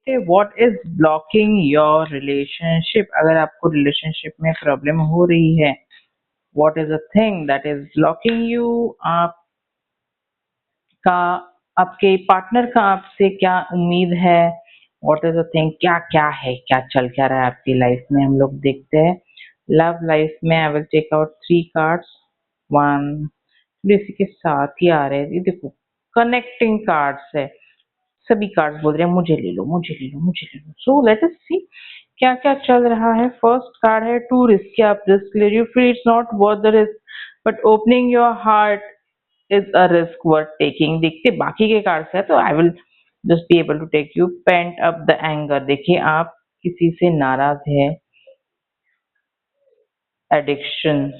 What is blocking your relationship? अगर आपको relationship में प्रॉब्लम हो रही है, what is a thing that is blocking you? आपका आपके पार्टनर का आपसे क्या उम्मीद है? व्हाट इज अ थिंग, क्या क्या है, क्या चल क्या रहा है आपकी लाइफ में? हम लोग देखते हैं लव लाइफ में। I will take out 3 cards. One, इसी के साथ ही आ रहे हैं, ये देखो कनेक्टिंग कार्ड्स है। सभी कार्ड्स बोल रहे हैं मुझे ले लो, मुझे ले लो, मुझे ले लो। सो लेट अस सी क्या क्या चल रहा है। फर्स्ट कार्ड है टू रिस्क। आप रिस्क ले रही हो, feel it's not worth the risk but opening your heart is a risk worth taking. देखते बाकी के कार्ड्स है तो I will just be able to take you. Paint up the anger. देखिए आप किसी से नाराज है। Addiction,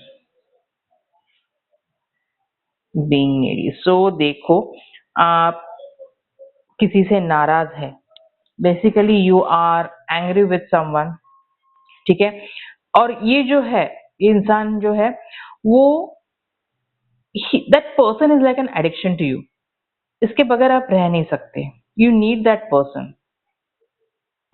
being needy. सो देखो आप किसी से नाराज है, basically you are angry with someone, ठीक है। और ये जो है, ये इंसान जो है वो, that person is like an addiction to you. इसके बगैर आप रह नहीं सकते। You need that person.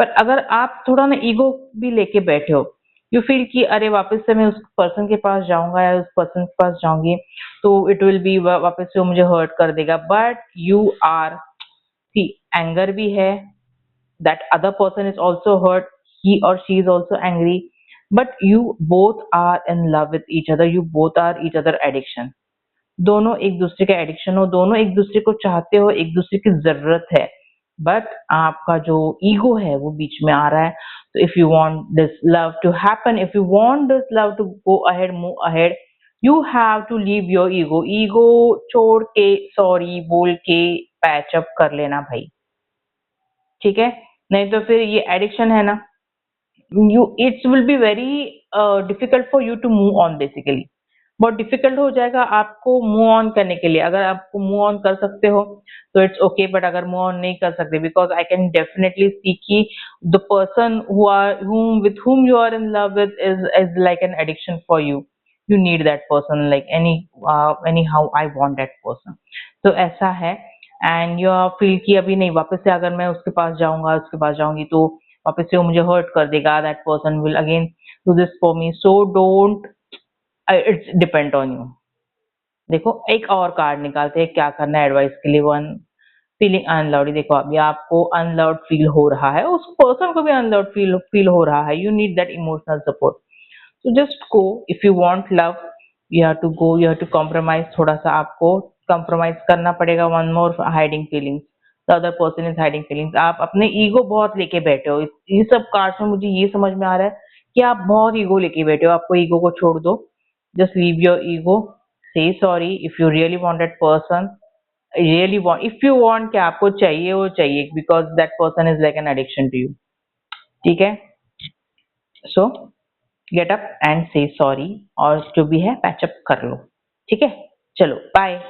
पर अगर आप थोड़ा ना ईगो भी लेके बैठे हो, यू फील कि अरे वापस से मैं उस पर्सन के पास जाऊंगा या उस पर्सन के पास जाऊंगी तो इट विल बी वापस से वो मुझे हर्ट कर देगा। But you are, see, anger भी है, that other person is also hurt, he or she is also angry, but you both are in love with each other, you both are each other addiction। दोनों एक दूसरे के addiction हो, दोनों एक दूसरे को चाहते हो, एक दूसरे की जरूरत है। बट आपका जो ईगो है वो बीच में आ रहा है। तो if you want this love to happen, if you want this love to go ahead, move ahead, you have to leave your ego. Ego छोड़ के सॉरी बोल के पैच अप कर लेना भाई, ठीक है। नहीं तो फिर ये एडिक्शन है ना, you it's will be very difficult for you to move on. Basically बहुत डिफिकल्ट हो जाएगा आपको मूव ऑन करने के लिए। अगर आपको मूव ऑन कर सकते हो तो इट्स ओके, बट अगर मूव ऑन नहीं कर सकते, because I can definitely see कि the person who are whom with whom you are in love with is like an addiction for you। you need that person like anyhow I want that person। तो ऐसा है। And you feel कि अभी नहीं, वापस से अगर मैं उसके पास जाऊंगा, उसके पास जाऊंगी तो वापस से वो मुझे हर्ट कर देगा, that person will again do this for me. So don't, it's depend on you. देखो एक और कार्ड निकालते हैं, क्या करना है एडवाइस के लिए। One, feeling unload. देखो अभी आपको अनलाउड फील हो रहा है, उस पर्सन को भी अनलाउड फील हो रहा है। You need that emotional support. So just go, if you want love you have to go, you have to compromise. थोड़ा सा आपको कॉम्प्रोमाइज करना पड़ेगा। One more, hiding feelings, the other person is hiding feelings. आप अपने ego बहुत लेके बैठे हो। ये सब कार्ड्स में मुझे ये समझ में आ रहा है कि आप बहुत ईगो लेके बैठे हो। आपको ईगो को छोड़ दो, just leave your ego, say sorry if you really want that person, really want, if you want, क्या आपको चाहिए वो चाहिए, because that person is like an addiction to you, ठीक है। So get up and say sorry, और जो भी है पैचअप कर लो, ठीक है। चलो बाय।